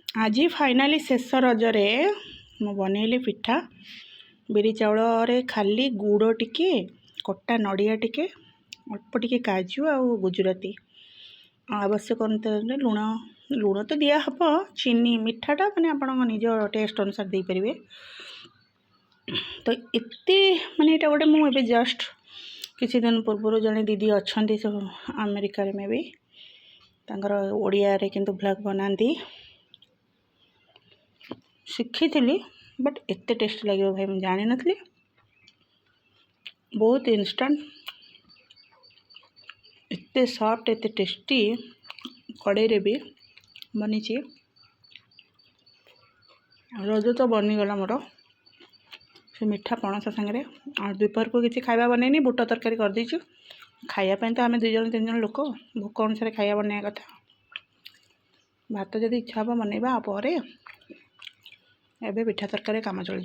आज फाइनाली शेष रजरे मु बनैली पिठा बिरी चाउल खाली गुड़ टिके कटा नड़िया टिके अल्प टिके काजू आ गुजराती आवश्यक लुण लुण तो दिया हब चीनी मिठाटा माने आपण निज टेस्ट अनुसार दे परिवे। तो इतने माने एटा गोटे मुझे जस्ट किसी दिन पूर्व जड़े दीदी अच्छा सब अमेरिका में भी तांकर ओडिया रे किंतु ब्लॉग बनाती शिखी बट एते टेस्ट लगे भाई मुझे जानी नी बहुत इंस्टेंट एते सॉफ्ट एते टेस्टी कड़े रे भी बनी रज तो बनीगला मोर से मीठा पणस सांगे और दोपहर को किसी खाଇବା बनैनी बुट तरकारी कर दीचु खायापी तो आम 2 जन 3 जन लोक भोक अनुसार खाया बनवा कथा भात जब इच्छा हम बनवा एबे पिठा तरकारी काम चल।